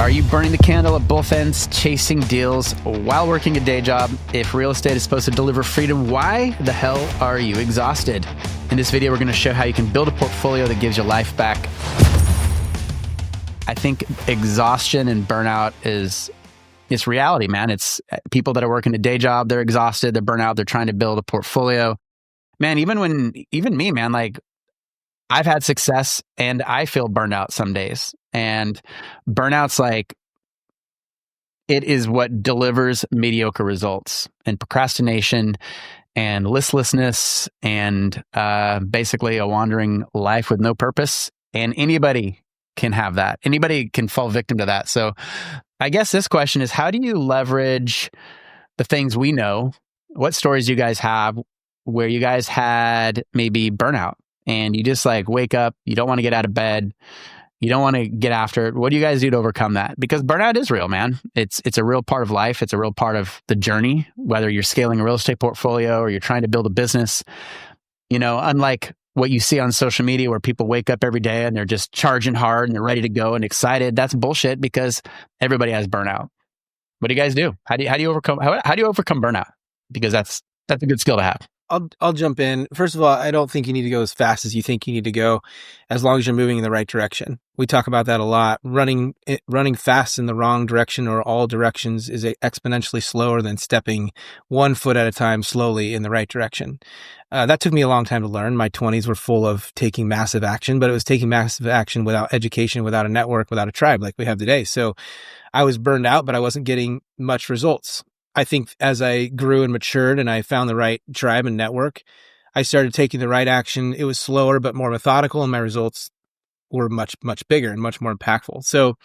Are you burning the candle at both ends, chasing deals while working a day job? If real estate is supposed to deliver freedom, why the hell are you exhausted? In this video, we're going to show how you can build a portfolio that gives you life back. I think exhaustion and burnout it's reality, man. It's people that are working a day job, they're exhausted, they're burnt out, they're trying to build a portfolio. Man, even me, man, like I've had success and I feel burned out some days. And burnout's like, it is what delivers mediocre results, and procrastination and listlessness and basically a wandering life with no purpose. And anybody can have that. Anybody can fall victim to that. So I guess this question is, how do you leverage the things we know? What stories do you guys have where you guys had maybe burnout and you just like wake up, you don't want to get out of bed, you don't want to get after it? What do you guys do to overcome that? Because burnout is real, man. It's a real part of life. It's a real part of the journey, whether you're scaling a real estate portfolio or you're trying to build a business. You know, unlike what you see on social media where people wake up every day and they're just charging hard and they're ready to go and excited. That's bullshit, because everybody has burnout. What do you guys do? How do you overcome burnout? Because that's a good skill to have. I'll jump in. First of all, I don't think you need to go as fast as you think you need to go, as long as you're moving in the right direction. We talk about that a lot. Running fast in the wrong direction or all directions is exponentially slower than stepping 1 foot at a time slowly in the right direction. That took me a long time to learn. My 20s were full of taking massive action, but it was taking massive action without education, without a network, without a tribe like we have today. So I was burned out, but I wasn't getting much results. I think as I grew and matured and I found the right tribe and network, I started taking the right action. It was slower, but more methodical, and my results were much, much bigger and much more impactful. So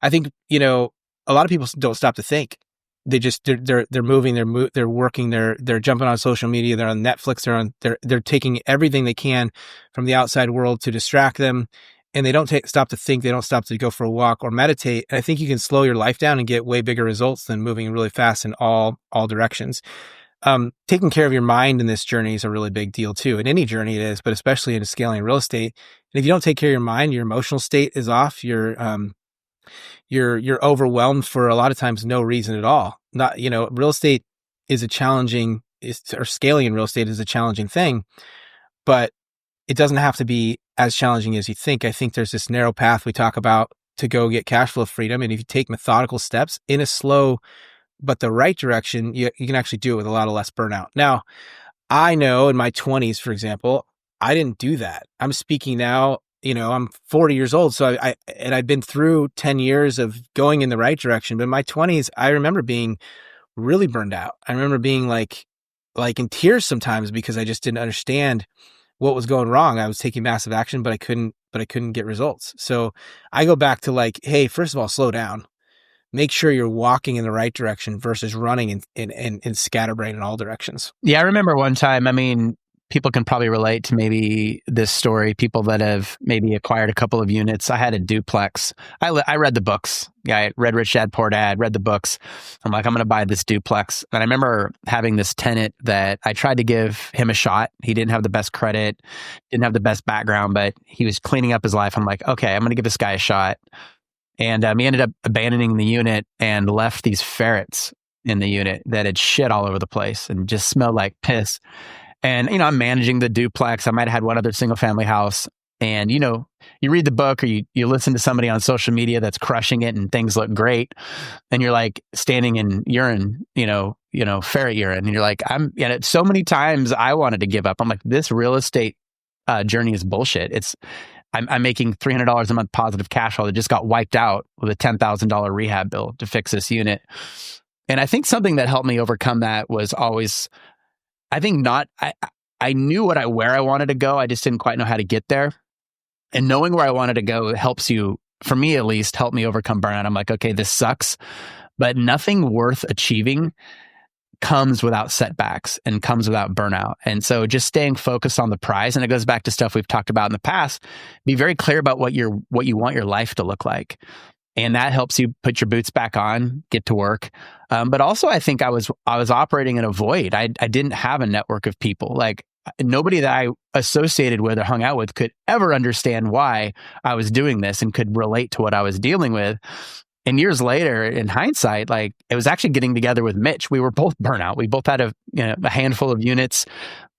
I think, a lot of people don't stop to think. They're moving, they're working, they're jumping on social media, they're on Netflix, they're taking everything they can from the outside world to distract them. And they don't stop to think, they don't stop to go for a walk or meditate. And I think you can slow your life down and get way bigger results than moving really fast in all directions. Taking care of your mind in this journey is a really big deal too. In any journey it is, but especially in scaling real estate. And if you don't take care of your mind, your emotional state is off. You're overwhelmed for a lot of times no reason at all. Real estate is or scaling in real estate is a challenging thing, but it doesn't have to be as challenging as you think. I think there's this narrow path we talk about to go get cash flow freedom. And if you take methodical steps in a slow, but the right direction, you can actually do it with a lot of less burnout. Now, I know in my 20s, for example, I didn't do that. I'm speaking now, I'm 40 years old. So I've been through 10 years of going in the right direction. But in my 20s, I remember being really burned out. I remember being like in tears sometimes because I just didn't understand what was going wrong. I was taking massive action, but I couldn't get results. So I go back to hey, first of all, slow down. Make sure you're walking in the right direction versus running in scatterbrain in all directions. Yeah, I remember one time, people can probably relate to maybe this story. People that have maybe acquired a couple of units. I had a duplex. I read the books. Yeah, I read Rich Dad Poor Dad, read the books. I'm like, I'm going to buy this duplex. And I remember having this tenant that I tried to give him a shot. He didn't have the best credit, didn't have the best background, but he was cleaning up his life. I'm like, okay, I'm going to give this guy a shot. And he ended up abandoning the unit and left these ferrets in the unit that had shit all over the place and just smelled like piss. And, I'm managing the duplex. I might have had one other single family house. And, you read the book or you listen to somebody on social media that's crushing it and things look great. And you're like standing in urine, ferret urine. And you're like, so many times I wanted to give up. I'm like, this real estate journey is bullshit. I'm making $300 a month positive cash flow that just got wiped out with a $10,000 rehab bill to fix this unit. And I think something that helped me overcome that was always, I knew where I wanted to go. I just didn't quite know how to get there. And knowing where I wanted to go helps you, for me at least, help me overcome burnout. I'm like, okay, this sucks, but nothing worth achieving comes without setbacks and comes without burnout. And so just staying focused on the prize, and it goes back to stuff we've talked about in the past, be very clear about what you want your life to look like. And that helps you put your boots back on, get to work. But also I think I was operating in a void. I didn't have a network of people. Like nobody that I associated with or hung out with could ever understand why I was doing this and could relate to what I was dealing with. And years later, in hindsight, like it was actually getting together with Mitch. We were both burnout. We both had a handful of units.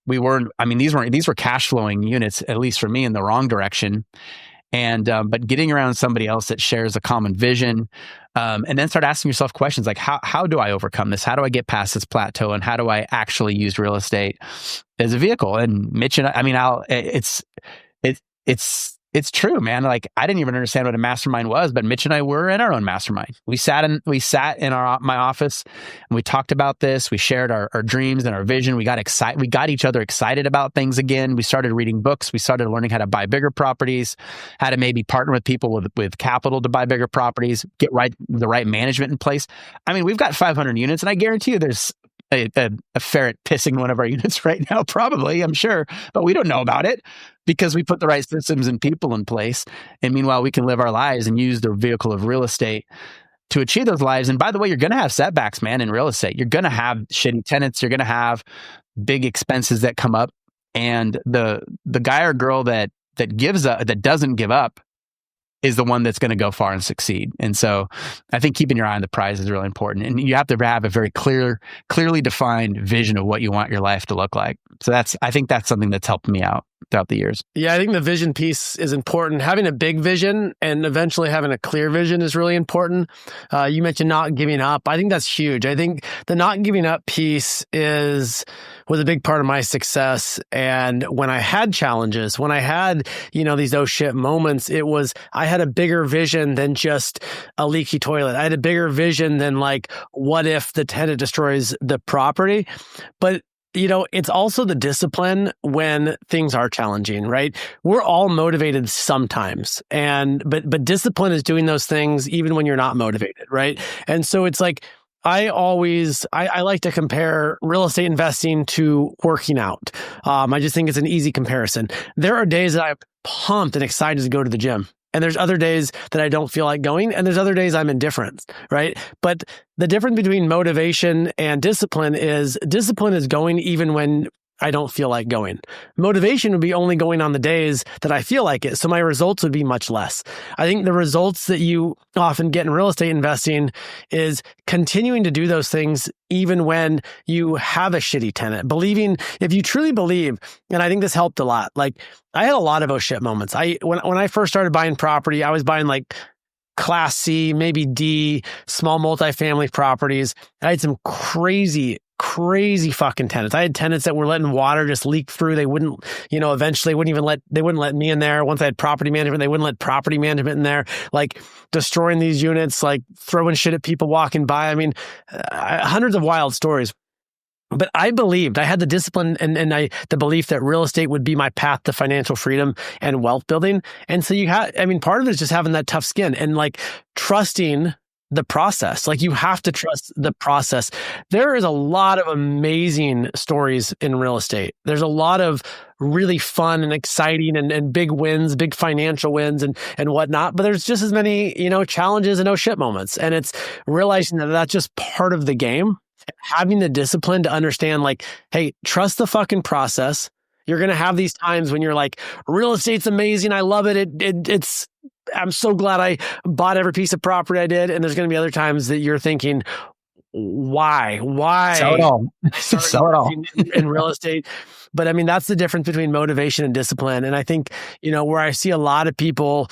We weren't, I mean, these were cash flowing units, at least for me, in the wrong direction. And, but getting around somebody else that shares a common vision, and then start asking yourself questions like, how do I overcome this? How do I get past this plateau? And how do I actually use real estate as a vehicle? And Mitch and I mean, it's true, man. Like I didn't even understand what a mastermind was, but Mitch and I were in our own mastermind. We sat in my office and we talked about this. We shared our dreams and our vision. We got excited. We got each other excited about things again. We started reading books. We started learning how to buy bigger properties, how to maybe partner with people with capital to buy bigger properties, get the right management in place. I mean, we've got 500 units, and I guarantee you there's a ferret pissing one of our units right now, probably, I'm sure, but we don't know about it because we put the right systems and people in place. And meanwhile, we can live our lives and use the vehicle of real estate to achieve those lives. And by the way, you're going to have setbacks, man, in real estate. You're going to have shitty tenants. You're going to have big expenses that come up. And the guy or girl that doesn't give up is the one that's going to go far and succeed. And so I think keeping your eye on the prize is really important. And you have to have a very clearly defined vision of what you want your life to look like. So I think that's something that's helped me out throughout the years. Yeah, I think the vision piece is important. Having a big vision and eventually having a clear vision is really important. You mentioned not giving up. I think that's huge. I think the not giving up piece was a big part of my success. And when I had challenges, when I had, these oh shit moments, I had a bigger vision than just a leaky toilet. I had a bigger vision than like, what if the tenant destroys the property? But it's also the discipline when things are challenging, right? We're all motivated sometimes. But discipline is doing those things even when you're not motivated, right? And so it's like, I like to compare real estate investing to working out. I just think it's an easy comparison. There are days that I'm pumped and excited to go to the gym. And there's other days that I don't feel like going, and there's other days I'm indifferent, right? But the difference between motivation and discipline is going even when I don't feel like going. Motivation would be only going on the days that I feel like it. So my results would be much less. I think the results that you often get in real estate investing is continuing to do those things even when you have a shitty tenant. If you truly believe, and I think this helped a lot. Like I had a lot of oh shit moments. When I first started buying property, I was buying like Class C, maybe D, small multifamily properties. I had some crazy fucking tenants. I had tenants that were letting water just leak through. They wouldn't, eventually they wouldn't let me in there. Once I had property management, they wouldn't let property management in there, like destroying these units, like throwing shit at people walking by. I mean, hundreds of wild stories. But I had the discipline and the belief that real estate would be my path to financial freedom and wealth building. And so part of it is just having that tough skin and like trusting the process. Like you have to trust the process. There is a lot of amazing stories in real estate. There's a lot of really fun and exciting and big wins, big financial wins and whatnot. But there's just as many, challenges and oh shit moments. And it's realizing that that's just part of the game. Having the discipline to understand like, hey, trust the fucking process. You're going to have these times when you're like, real estate's amazing. I love it. I'm so glad I bought every piece of property I did. And there's going to be other times that you're thinking, why? Sell it all. Sell it all in real estate. But I mean, that's the difference between motivation and discipline. And I think, where I see a lot of people,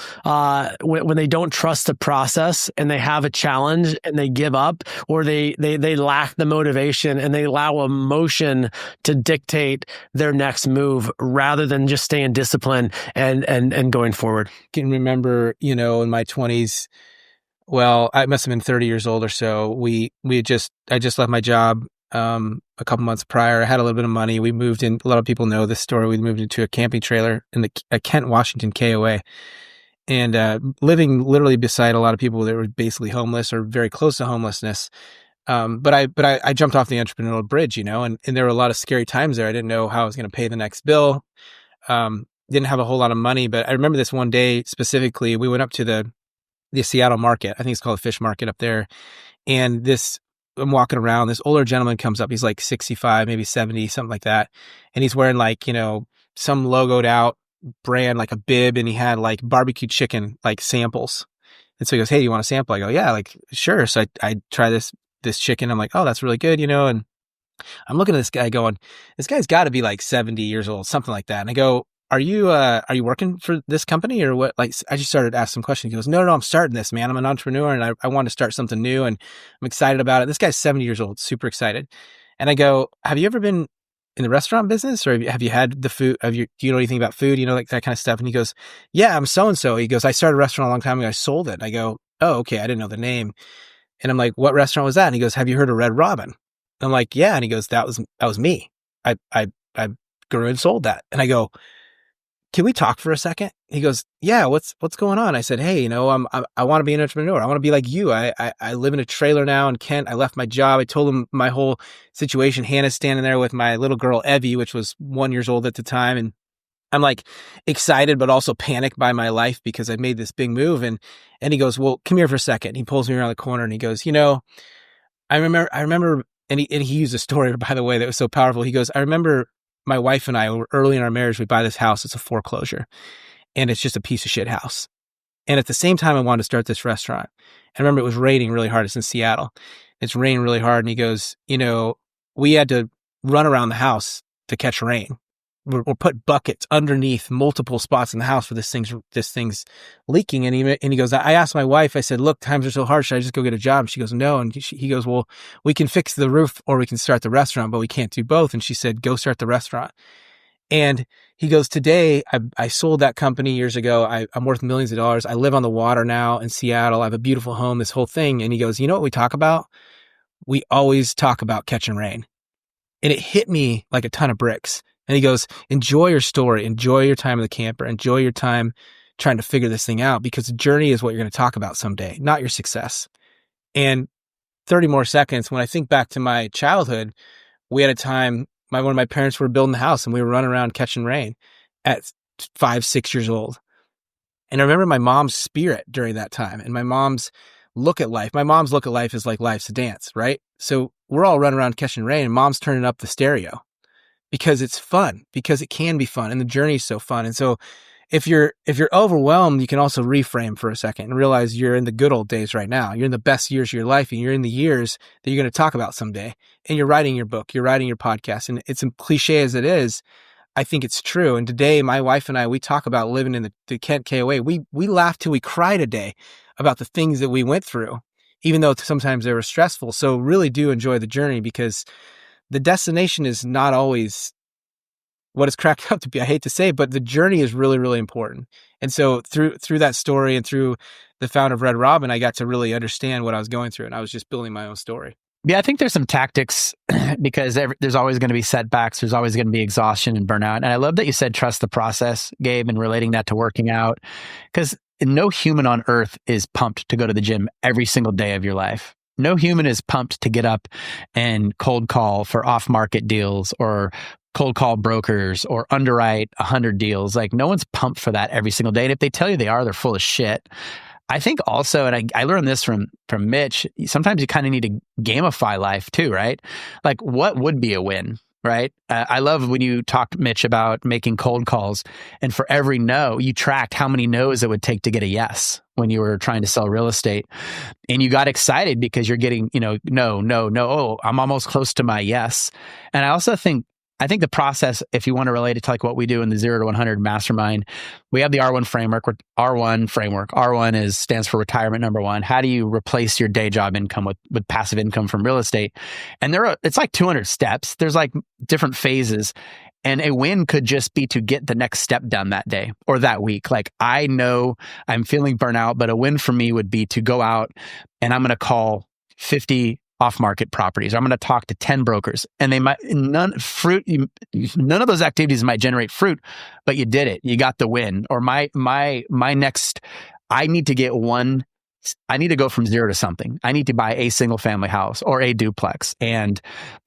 when they don't trust the process and they have a challenge and they give up or they lack the motivation and they allow emotion to dictate their next move rather than just staying disciplined and going forward. I can remember, in my 20s, well, I must have been 30 years old or so. I just left my job a couple months prior. I had a little bit of money. We moved in. A lot of people know this story. We moved into a camping trailer in a Kent, Washington KOA, and living literally beside a lot of people that were basically homeless or very close to homelessness. But I jumped off the entrepreneurial bridge, and there were a lot of scary times there. I didn't know how I was going to pay the next bill. Didn't have a whole lot of money, but I remember this one day specifically. We went up to the Seattle market. I think it's called a fish market up there. And I'm walking around, this older gentleman comes up. He's like 65, maybe 70, something like that. And he's wearing like, some logoed out brand, like a bib. And he had like barbecue chicken, like samples. And so he goes, hey, do you want a sample? I go, yeah, like, sure. So I try this chicken. I'm like, oh, that's really good, and I'm looking at this guy going, this guy's got to be like 70 years old, something like that. And I go, are you working for this company or what? Like, I just started asking some questions. He goes, no, I'm starting this, man. I'm an entrepreneur and I want to start something new and I'm excited about it. This guy's 70 years old, super excited. And I go, have you ever been in the restaurant business or have you had the food? Do you know anything about food? Like that kind of stuff. And he goes, yeah, I'm so-and-so. He goes, I started a restaurant a long time ago. I sold it. And I go, oh, okay. I didn't know the name. And I'm like, what restaurant was that? And he goes, have you heard of Red Robin? I'm like, yeah. And he goes, that was me. I grew and sold that. And I go, can we talk for a second? He goes, yeah, what's going on? I said, hey, I want to be an entrepreneur. I want to be like you. I live in a trailer now in Kent. I left my job. I told him my whole situation. Hannah's standing there with my little girl, Evie, which was 1 year old at the time. And I'm like excited, but also panicked by my life because I made this big move. And he goes, well, come here for a second. He pulls me around the corner and he goes, I remember, and he used a story, by the way, that was so powerful. He goes, I remember my wife and I were early in our marriage, we buy this house. It's a foreclosure and it's just a piece of shit house. And at the same time, I wanted to start this restaurant. I remember it was raining really hard. It's in Seattle. It's raining really hard. And he goes, we had to run around the house to catch rain. We'll put buckets underneath multiple spots in the house for this thing's leaking. And he goes, I asked my wife, I said, look, times are so hard. Should I just go get a job? And she goes, no. And he goes, well, we can fix the roof or we can start the restaurant, but we can't do both. And she said, go start the restaurant. And he goes, today, I sold that company years ago. I'm worth millions of dollars. I live on the water now in Seattle. I have a beautiful home, this whole thing. And he goes, you know what we talk about? We always talk about catching rain. And it hit me like a ton of bricks. And he goes, enjoy your story, enjoy your time in the camper, enjoy your time trying to figure this thing out because the journey is what you're going to talk about someday, not your success. And 30 more seconds, when I think back to my childhood, we had a time, one of my parents were building the house and we were running around catching rain at 5, 6 years old. And I remember my mom's spirit during that time and my mom's look at life. My mom's look at life is like life's a dance, right? So we're all running around catching rain and mom's turning up the stereo. Because it's fun, because it can be fun and the journey is so fun. And so if you're overwhelmed, you can also reframe for a second and realize you're in the good old days right now. You're in the best years of your life and you're in the years that you're going to talk about someday. And you're writing your book, you're writing your podcast. And it's as cliche as it is, I think it's true. And today, my wife and I, we talk about living in the Kent KOA. We laugh till we cry today about the things that we went through, even though sometimes they were stressful. So really do enjoy the journey because the destination is not always what it's cracked up to be. I hate to say it, but the journey is really, really important. And so through that story and through the founder of Red Robin, I got to really understand what I was going through and I was just building my own story. Yeah, I think there's some tactics because there's always going to be setbacks. There's always going to be exhaustion and burnout. And I love that you said trust the process, Gabe, and relating that to working out because no human on earth is pumped to go to the gym every single day of your life. No human is pumped to get up and cold call for off-market deals or cold call brokers or underwrite 100 deals. Like no one's pumped for that every single day. And if they tell you they are, they're full of shit. I think also, and I learned this from Mitch, sometimes you kind of need to gamify life too, right? Like what would be a win, right? I love when you talked, Mitch, about making cold calls and for every no, you tracked how many no's it would take to get a yes when you were trying to sell real estate. And you got excited because you're getting, no. Oh, I'm almost close to my yes. And I also think the process, if you want to relate it to like what we do in the 0 to 100 mastermind, we have the R1 framework. R1 stands for retirement number 1. How do you replace your day job income with passive income from real estate? And it's like 200 steps. There's like different phases. And a win could just be to get the next step done that day or that week. Like I know I'm feeling burnout, but a win for me would be to go out and I'm going to call 50 off-market properties. I'm going to talk to 10 brokers and they might none of those activities might generate fruit, but you did it. You got the win. Or my next, I need to go from 0 to something. I need to buy a single family house or a duplex. And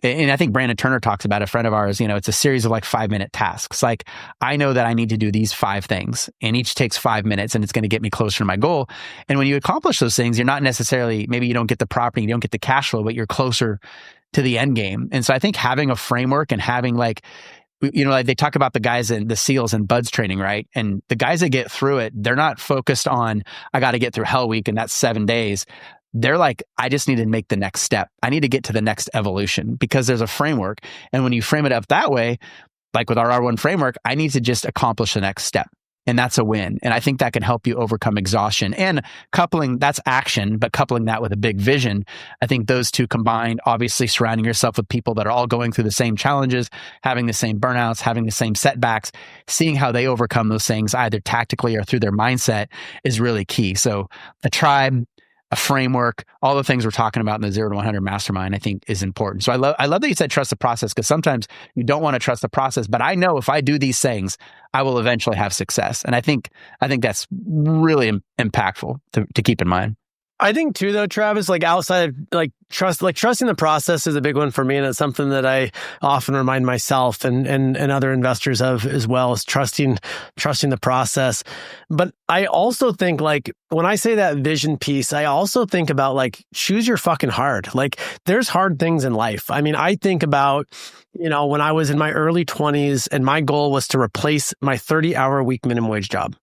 I think Brandon Turner talks about, a friend of ours, it's a series of like 5-minute tasks. Like I know that I need to do these 5 things and each takes 5 minutes and it's going to get me closer to my goal. And when you accomplish those things, you're not necessarily, maybe you don't get the property, you don't get the cash flow, but you're closer to the end game. And so I think having a framework and having like like they talk about the guys in the SEALs and BUDS training, right? And the guys that get through it, they're not focused on, I got to get through Hell Week and that's 7 days. They're like, I just need to make the next step. I need to get to the next evolution because there's a framework. And when you frame it up that way, like with our R1 framework, I need to just accomplish the next step. And that's a win. And I think that can help you overcome exhaustion. And coupling, that's action, but coupling that with a big vision, I think those two combined, obviously surrounding yourself with people that are all going through the same challenges, having the same burnouts, having the same setbacks, seeing how they overcome those things either tactically or through their mindset is really key. So a tribe, a framework, all the things we're talking about in the 0 to 100 mastermind, I think is important. So I love that you said trust the process, because sometimes you don't want to trust the process, but I know if I do these things, I will eventually have success. And I think that's really impactful to keep in mind. I think too, though, Travis, like outside of trusting the process is a big one for me. And it's something that I often remind myself and other investors of as well, is trusting the process. But I also think, like, when I say that vision piece, I also think about, like, choose your fucking hard. Like, there's hard things in life. I mean, I think about, when I was in my early 20s and my goal was to replace my 30-hour week minimum wage job.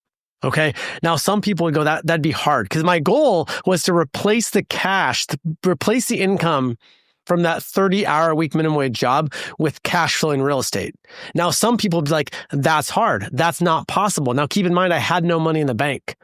Okay. Now, some people would go, that'd be hard, because my goal was to replace the cash, to replace the income from that 30-hour week minimum wage job with cash flowing real estate. Now, some people would be like, that's hard. That's not possible. Now, keep in mind, I had no money in the bank.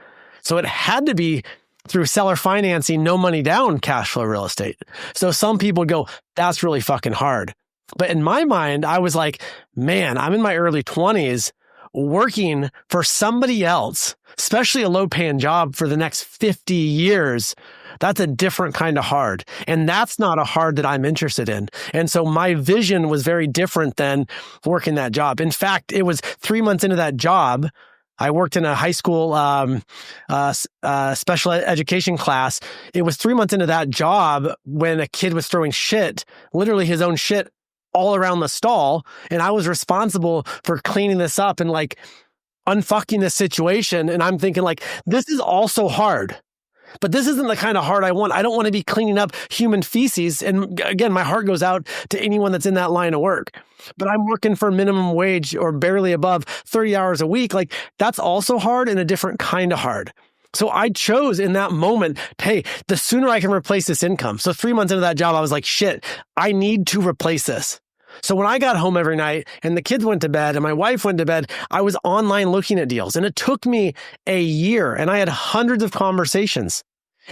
So it had to be through seller financing, no money down, cash flow real estate. So some people would go, that's really fucking hard. But in my mind, I was like, man, I'm in my early 20s. Working for somebody else, especially a low-paying job for the next 50 years, that's a different kind of hard. And that's not a hard that I'm interested in. And so my vision was very different than working that job. In fact, it was 3 months into that job, I worked in a high school special education class. It was 3 months into that job when a kid was throwing shit, literally his own shit, all around the stall. And I was responsible for cleaning this up and, like, unfucking this situation. And I'm thinking, like, this is also hard, but this isn't the kind of hard I want. I don't want to be cleaning up human feces. And again, my heart goes out to anyone that's in that line of work, but I'm working for minimum wage or barely above 30 hours a week. Like, that's also hard and a different kind of hard. So I chose in that moment, hey, the sooner I can replace this income. So 3 months into that job, I was like, shit, I need to replace this. So when I got home every night and the kids went to bed and my wife went to bed, I was online looking at deals. And it took me a year, and I had hundreds of conversations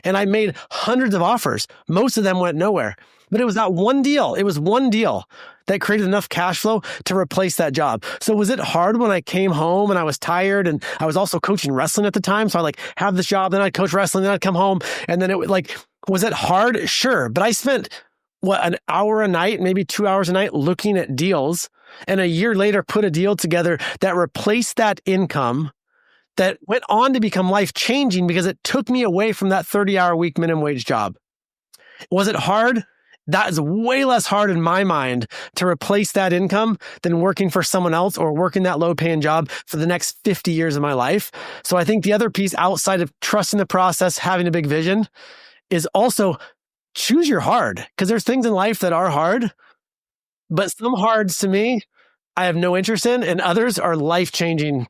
and I made hundreds of offers. Most of them went nowhere, but it was that one deal. It was one deal that created enough cash flow to replace that job. So was it hard when I came home and I was tired, and I was also coaching wrestling at the time? So I, like, have this job, then I'd coach wrestling, then I'd come home, and then it would, like, was it hard? Sure. But I spent an hour a night, maybe 2 hours a night looking at deals, and a year later put a deal together that replaced that income, that went on to become life-changing because it took me away from that 30-hour week minimum wage job. Was it hard? That is way less hard in my mind to replace that income than working for someone else or working that low-paying job for the next 50 years of my life. So I think the other piece outside of trusting the process, having a big vision, is also choose your hard, because there's things in life that are hard, but some hards to me, I have no interest in, and others are life-changing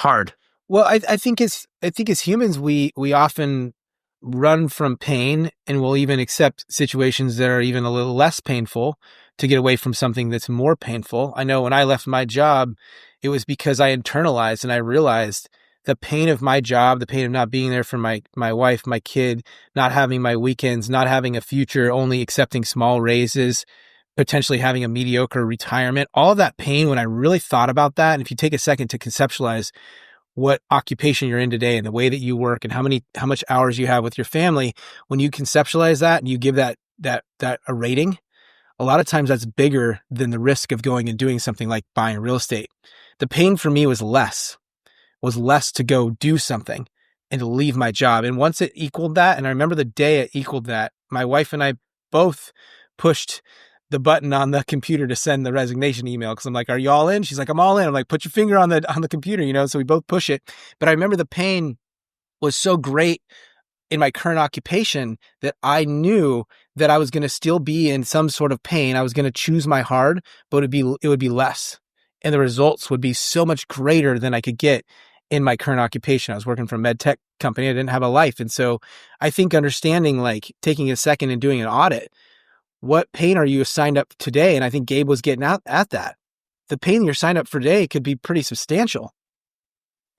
hard. Well, I think as humans, we often run from pain, and we'll even accept situations that are even a little less painful to get away from something that's more painful. I know when I left my job, it was because I internalized and I realized the pain of my job, the pain of not being there for my wife, my kid, not having my weekends, not having a future, only accepting small raises, potentially having a mediocre retirement, all of that pain, when I really thought about that, and if you take a second to conceptualize what occupation you're in today and the way that you work and how much hours you have with your family, when you conceptualize that and you give that a rating, a lot of times that's bigger than the risk of going and doing something like buying real estate. The pain for me was less to go do something and to leave my job. And once it equaled that, and I remember the day it equaled that, my wife and I both pushed the button on the computer to send the resignation email. Cause I'm like, are you all in? She's like, I'm all in. I'm like, put your finger on the computer, so we both push it. But I remember the pain was so great in my current occupation that I knew that I was going to still be in some sort of pain. I was going to choose my hard, but it would be less. and the results would be so much greater than I could get in my current occupation. I was working for a med tech company. I didn't have a life. And so I think understanding, like taking a second and doing an audit, what pain are you signed up today? And I think Gabe was getting out at that. The pain you're signed up for today could be pretty substantial.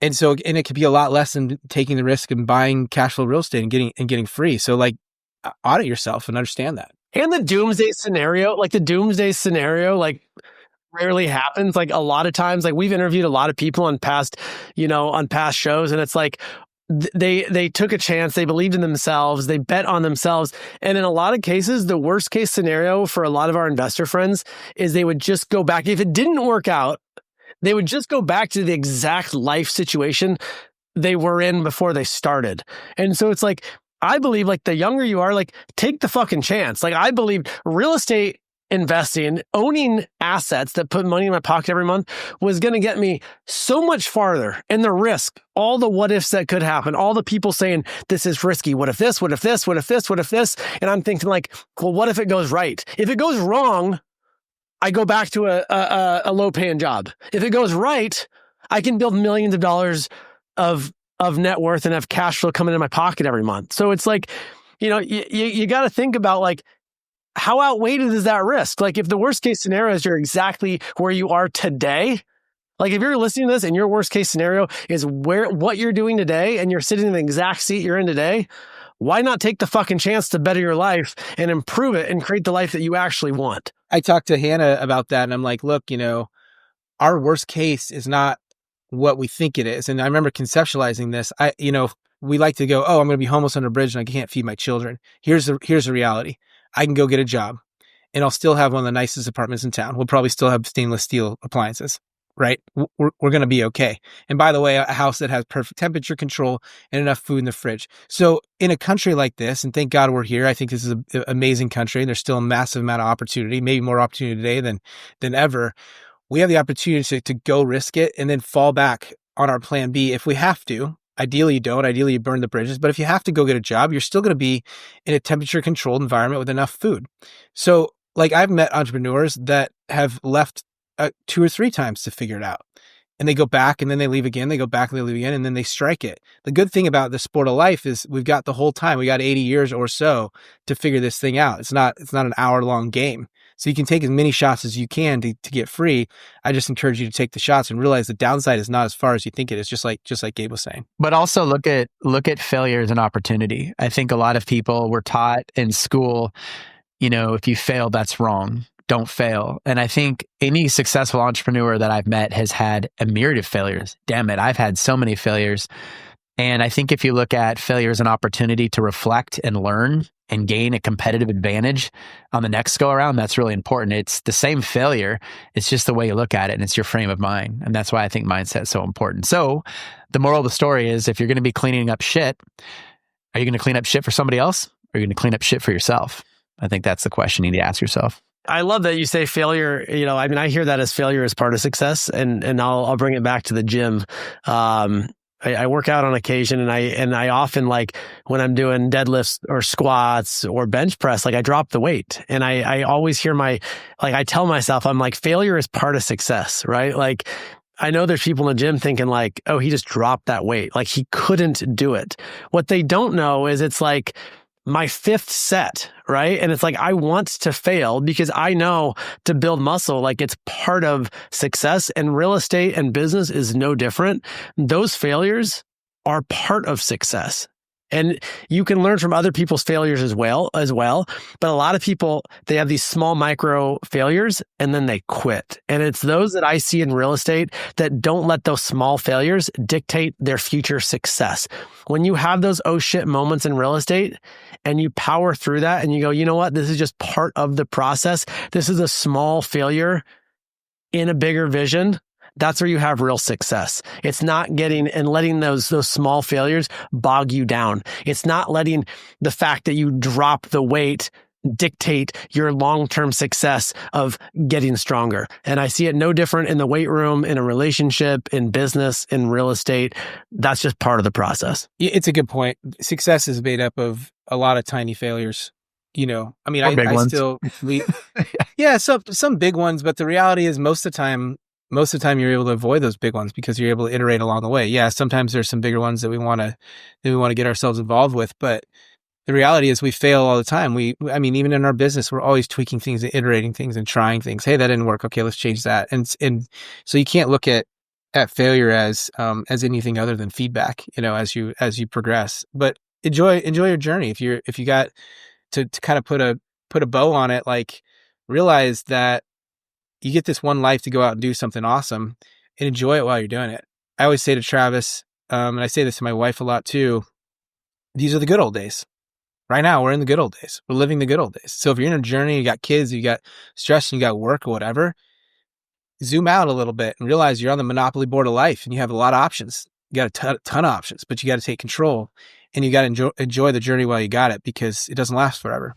And so, and it could be a lot less than taking the risk and buying cash flow real estate and getting free. So like audit yourself and understand that. And the doomsday scenario, like rarely happens. Like a lot of times, like we've interviewed a lot of people on past shows, and it's like they took a chance, they believed in themselves, they bet on themselves. And in a lot of cases, the worst case scenario for a lot of our investor friends is they would just go back. If it didn't work out, they would just go back to the exact life situation they were in before they started. And so it's like, I believe like the younger you are, like take the fucking chance. Like I believe real estate investing, owning assets that put money in my pocket every month was going to get me so much farther. And the risk, all the what ifs that could happen, all the people saying, this is risky. What if this, what if this, what if this, what if this? And I'm thinking like, well, what if it goes right? If it goes wrong, I go back to a low paying job. If it goes right, I can build millions of dollars of net worth and have cash flow coming in my pocket every month. So it's like, you got to think about like, how outweighed is that risk? Like if the worst case scenario is you're exactly where you are today, like if you're listening to this and your worst case scenario is what you're doing today and you're sitting in the exact seat you're in today, why not take the fucking chance to better your life and improve it and create the life that you actually want? I talked to Hannah about that and I'm like, look, our worst case is not what we think it is. And I remember conceptualizing this. We like to go, oh, I'm going to be homeless under a bridge and I can't feed my children. Here's the reality. I can go get a job and I'll still have one of the nicest apartments in town. We'll probably still have stainless steel appliances, right? We're going to be okay. And by the way, a house that has perfect temperature control and enough food in the fridge. So in a country like this, and thank God we're here, I think this is an amazing country. There's still a massive amount of opportunity, maybe more opportunity today than ever. We have the opportunity to go risk it and then fall back on our plan B if we have to. Ideally, you don't. Ideally, you burn the bridges. But if you have to go get a job, you're still going to be in a temperature-controlled environment with enough food. So, like, I've met entrepreneurs that have left 2 or 3 times to figure it out. And they go back and then they leave again. They go back and they leave again and then they strike it. The good thing about the sport of life is we've got the whole time. We got 80 years or so to figure this thing out. It's not an hour-long game. So you can take as many shots as you can to get free. I just encourage you to take the shots and realize the downside is not as far as you think it is, just like Gabe was saying. But also look at failure as an opportunity. I think a lot of people were taught in school, if you fail, that's wrong. Don't fail. And I think any successful entrepreneur that I've met has had a myriad of failures. Damn it, I've had so many failures. And I think if you look at failure as an opportunity to reflect and learn and gain a competitive advantage on the next go around, that's really important. It's the same failure. It's just the way you look at it and it's your frame of mind. And that's why I think mindset is so important. So the moral of the story is if you're going to be cleaning up shit, are you going to clean up shit for somebody else? Or are you going to clean up shit for yourself? I think that's the question you need to ask yourself. I love that you say failure. I hear that as failure as part of success, and I'll bring it back to the gym. I work out on occasion, and I often, like when I'm doing deadlifts or squats or bench press, like I drop the weight, and I always hear I tell myself, I'm like, failure is part of success, right? Like I know there's people in the gym thinking like, oh, he just dropped that weight, like he couldn't do it. What they don't know is it's like my 5th set, right? And it's like, I want to fail because I know to build muscle, like it's part of success, and real estate and business is no different. Those failures are part of success. And you can learn from other people's failures as well. But a lot of people, they have these small micro failures and then they quit. And it's those that I see in real estate that don't let those small failures dictate their future success. When you have those oh shit moments in real estate and you power through that and you go, you know what, this is just part of the process. This is a small failure in a bigger vision. That's where you have real success. It's not getting and letting those small failures bog you down. It's not letting the fact that you drop the weight dictate your long-term success of getting stronger. And I see it no different in the weight room, in a relationship, in business, in real estate. That's just part of the process. It's a good point. Success is made up of a lot of tiny failures. Some big ones, but the reality is most of the time, most of the time you're able to avoid those big ones because you're able to iterate along the way. Yeah, sometimes there's some bigger ones that we want to get ourselves involved with, but the reality is we fail all the time. I mean, even in our business, we're always tweaking things and iterating things and trying things. Hey, that didn't work. Okay, let's change that. And so you can't look at failure as anything other than feedback, as you progress. But enjoy your journey. If you got to kind of put a bow on it, like realize that you get this one life to go out and do something awesome and enjoy it while you're doing it. I always say to Travis, and I say this to my wife a lot too, these are the good old days. Right now, we're in the good old days. We're living the good old days. So if you're in a journey, you got kids, you got stress, and you got work or whatever, zoom out a little bit and realize you're on the monopoly board of life and you have a lot of options. You got a ton of options, but you got to take control and you got to enjoy the journey while you got it, because it doesn't last forever.